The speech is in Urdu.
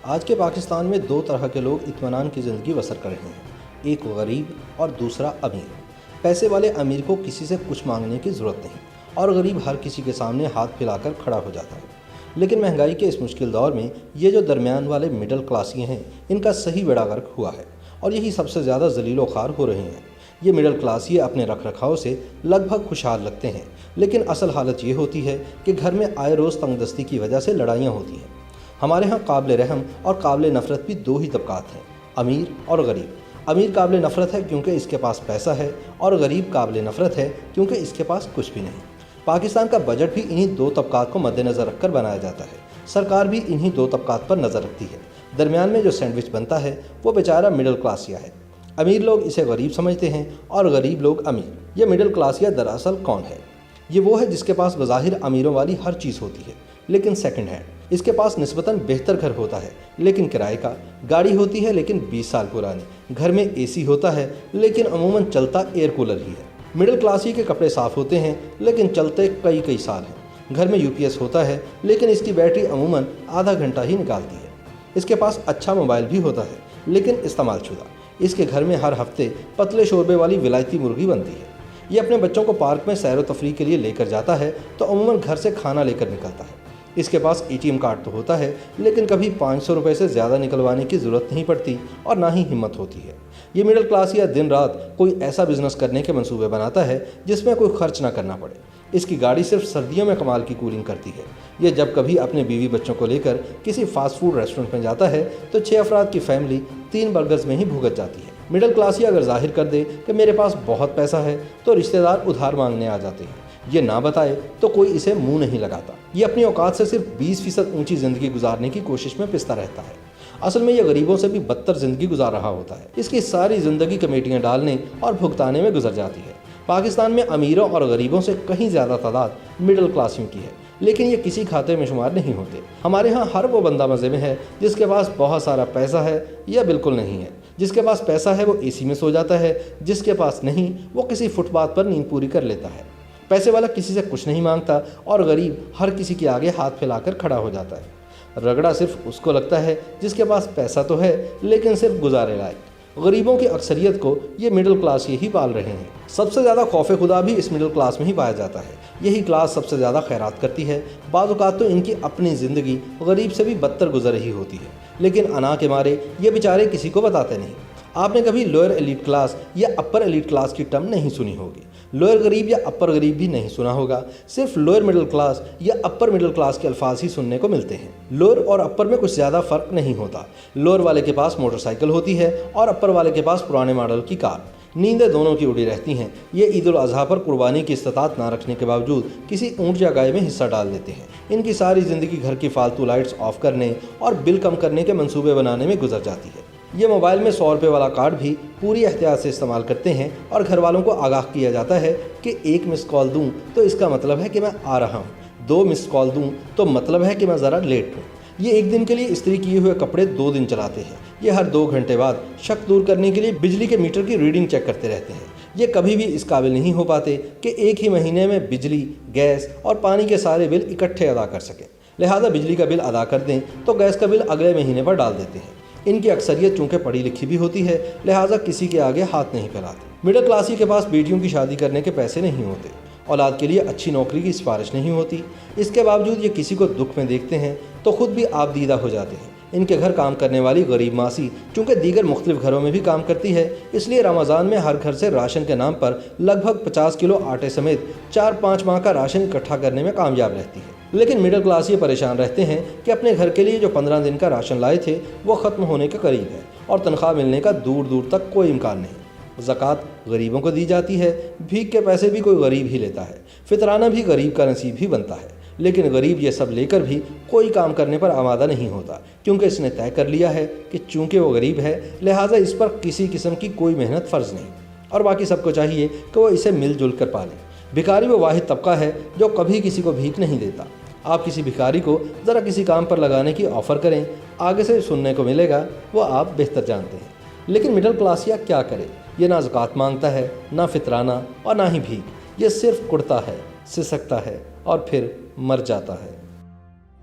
آج کے پاکستان میں دو طرح کے لوگ اطمینان کی زندگی بسر کر رہے ہیں، ایک غریب اور دوسرا امیر۔ پیسے والے امیر کو کسی سے کچھ مانگنے کی ضرورت نہیں اور غریب ہر کسی کے سامنے ہاتھ پھیلا کر کھڑا ہو جاتا ہے۔ لیکن مہنگائی کے اس مشکل دور میں یہ جو درمیان والے مڈل کلاسیے ہیں، ان کا صحیح بیڑا غرق ہوا ہے اور یہی سب سے زیادہ ذلیل و خوار ہو رہے ہیں۔ یہ مڈل کلاسیے اپنے رکھ رکھاؤ سے لگ بھگ خوشحال لگتے ہیں، لیکن اصل حالت یہ ہوتی ہے کہ گھر میں آئے روز تنگ دستی کی وجہ سے لڑائیاں ہوتی ہیں۔ ہمارے ہاں قابل رحم اور قابل نفرت بھی دو ہی طبقات ہیں، امیر اور غریب۔ امیر قابل نفرت ہے کیونکہ اس کے پاس پیسہ ہے، اور غریب قابل نفرت ہے کیونکہ اس کے پاس کچھ بھی نہیں۔ پاکستان کا بجٹ بھی انہی دو طبقات کو مد نظر رکھ کر بنایا جاتا ہے۔ سرکار بھی انہی دو طبقات پر نظر رکھتی ہے۔ درمیان میں جو سینڈوچ بنتا ہے وہ بیچارہ مڈل کلاسیہ ہے۔ امیر لوگ اسے غریب سمجھتے ہیں اور غریب لوگ امیر۔ یہ مڈل کلاسیہ دراصل کون ہے؟ یہ وہ ہے جس کے پاس بظاہر امیروں والی ہر چیز ہوتی ہے لیکن سیکنڈ ہینڈ۔ اس کے پاس نسبتاً بہتر گھر ہوتا ہے لیکن کرائے کا، گاڑی ہوتی ہے لیکن 20 سال پرانی، گھر میں اے سی ہوتا ہے لیکن عموماً چلتا ایئر کولر ہی ہے۔ مڈل کلاسی کے کپڑے صاف ہوتے ہیں لیکن چلتے کئی سال ہیں، گھر میں UPS ہوتا ہے لیکن اس کی بیٹری عموماً آدھا گھنٹہ ہی نکالتی ہے۔ اس کے پاس اچھا موبائل بھی ہوتا ہے لیکن استعمال شدہ۔ اس کے گھر میں ہر ہفتے پتلے شوربے والی ولائتی مرغی بنتی ہے۔ یہ اپنے بچوں کو پارک میں سیر و تفریح کے لیے لے کر جاتا ہے تو عموماً گھر سے کھانا لے کر نکلتا ہے۔ اس کے پاس ATM کارڈ تو ہوتا ہے لیکن کبھی 500 روپے سے زیادہ نکلوانے کی ضرورت نہیں پڑتی اور نہ ہی ہمت ہوتی ہے۔ یہ مڈل کلاس یا دن رات کوئی ایسا بزنس کرنے کے منصوبے بناتا ہے جس میں کوئی خرچ نہ کرنا پڑے۔ اس کی گاڑی صرف سردیوں میں کمال کی کولنگ کرتی ہے۔ یہ جب کبھی اپنے بیوی بچوں کو لے کر کسی فاسٹ فوڈ ریسٹورنٹ میں جاتا ہے تو 6 افراد کی فیملی 3 برگرز میں ہی بھگت جاتی ہے۔ مڈل کلاسیہ اگر ظاہر کر دے کہ میرے پاس بہت پیسہ ہے تو رشتہ دار ادھار مانگنے آ جاتے ہیں۔ یہ نہ بتائے تو کوئی اسے منہ نہیں لگاتا۔ یہ اپنی اوقات سے صرف 20% اونچی زندگی گزارنے کی کوشش میں پستہ رہتا ہے۔ اصل میں یہ غریبوں سے بھی بدتر زندگی گزار رہا ہوتا ہے۔ اس کی ساری زندگی کمیٹیاں ڈالنے اور بھگتانے میں گزر جاتی ہے۔ پاکستان میں امیروں اور غریبوں سے کہیں زیادہ تعداد مڈل کلاسیوں کی ہے، لیکن یہ کسی کھاتے میں شمار نہیں ہوتے۔ ہمارے ہاں ہر وہ بندہ مزے میں ہے جس کے پاس بہت سارا پیسہ ہے یا بالکل نہیں ہے۔ جس کے پاس پیسہ ہے وہ AC میں سو جاتا ہے، جس کے پاس نہیں وہ کسی فٹ پاتھ پر نیند پوری کر لیتا ہے۔ پیسے والا کسی سے کچھ نہیں مانگتا اور غریب ہر کسی کے آگے ہاتھ پھیلا کر کھڑا ہو جاتا ہے۔ رگڑا صرف اس کو لگتا ہے جس کے پاس پیسہ تو ہے لیکن صرف گزارے لائق۔ غریبوں کی اکثریت کو یہ مڈل کلاس یہی پال رہے ہیں۔ سب سے زیادہ خوف خدا بھی اس مڈل کلاس میں ہی پایا جاتا ہے۔ یہی کلاس سب سے زیادہ خیرات کرتی ہے۔ بعض اوقات تو ان کی اپنی زندگی غریب سے بھی بدتر گزر رہی ہوتی ہے، لیکن انا کے مارے یہ بیچارے کسی کو بتاتے نہیں۔ آپ نے کبھی لوئر ایلیٹ کلاس یا اپر ایلیٹ کلاس کی ٹرم نہیں سنی ہوگی۔ لوئر غریب یا اپر غریب بھی نہیں سنا ہوگا، صرف لوئر مڈل کلاس یا اپر مڈل کلاس کے الفاظ ہی سننے کو ملتے ہیں۔ لوئر اور اپر میں کچھ زیادہ فرق نہیں ہوتا۔ لوئر والے کے پاس موٹر سائیکل ہوتی ہے اور اپر والے کے پاس پرانے ماڈل کی کار۔ نیندیں دونوں کی اڑی رہتی ہیں۔ یہ عید الاضحیٰ پر قربانی کی استطاعت نہ رکھنے کے باوجود کسی اونٹ یا گائے میں حصہ ڈال دیتے ہیں۔ ان کی ساری زندگی گھر کی فالتو لائٹس آف کرنے اور بل کم کرنے کے منصوبے بنانے میں گزر جاتی ہے۔ یہ موبائل میں 100 روپے والا کارڈ بھی پوری احتیاط سے استعمال کرتے ہیں اور گھر والوں کو آگاہ کیا جاتا ہے کہ 1 مس کال دوں تو اس کا مطلب ہے کہ میں آ رہا ہوں، 2 مس کال دوں تو مطلب ہے کہ میں ذرا لیٹ ہوں۔ یہ 1 دن کے لیے استری کیے ہوئے کپڑے 2 دن چلاتے ہیں۔ یہ ہر 2 گھنٹے بعد شک دور کرنے کے لیے بجلی کے میٹر کی ریڈنگ چیک کرتے رہتے ہیں۔ یہ کبھی بھی اس قابل نہیں ہو پاتے کہ ایک ہی مہینے میں بجلی، گیس اور پانی کے سارے بل اکٹھے ادا کر سکیں۔ لہٰذا بجلی کا بل ادا کر دیں تو گیس کا بل اگلے مہینے پر ڈال دیتے ہیں۔ ان کی اکثریت چونکہ پڑھی لکھی بھی ہوتی ہے، لہٰذا کسی کے آگے ہاتھ نہیں پھیلاتے۔ مڈل کلاسی کے پاس بیٹیوں کی شادی کرنے کے پیسے نہیں ہوتے، اولاد کے لیے اچھی نوکری کی سفارش نہیں ہوتی۔ اس کے باوجود یہ کسی کو دکھ میں دیکھتے ہیں تو خود بھی آپ دیدہ ہو جاتے ہیں۔ ان کے گھر کام کرنے والی غریب ماسی چونکہ دیگر مختلف گھروں میں بھی کام کرتی ہے، اس لیے رمضان میں ہر گھر سے راشن کے نام پر لگ بھگ 50 کلو آٹے سمیت 4-5 ماہ کا راشن اکٹھا کرنے میں کامیاب رہتی ہے۔ لیکن مڈل کلاس یہ پریشان رہتے ہیں کہ اپنے گھر کے لیے جو 15 دن کا راشن لائے تھے وہ ختم ہونے کے قریب ہے اور تنخواہ ملنے کا دور دور تک کوئی امکان نہیں۔ زکوٰۃ غریبوں کو دی جاتی ہے، بھیک کے پیسے بھی کوئی غریب ہی لیتا ہے، فطرانہ بھی غریب کا نصیب ہی بنتا ہے۔ لیکن غریب یہ سب لے کر بھی کوئی کام کرنے پر آمادہ نہیں ہوتا، کیونکہ اس نے طے کر لیا ہے کہ چونکہ وہ غریب ہے لہٰذا اس پر کسی قسم کی کوئی محنت فرض نہیں، اور باقی سب کو چاہیے کہ وہ اسے مل جل کر پالے۔ بھکاری وہ واحد طبقہ ہے جو کبھی کسی کو بھیک نہیں دیتا۔ آپ کسی بھکاری کو ذرا کسی کام پر لگانے کی آفر کریں، آگے سے سننے کو ملے گا وہ آپ بہتر جانتے ہیں۔ لیکن مڈل کلاسیہ کیا کرے؟ یہ نہ زکوٰۃ مانگتا ہے، نہ فطرانہ اور نہ ہی بھیک۔ یہ صرف کڑتا ہے، سسکتا ہے اور پھر مر جاتا ہے۔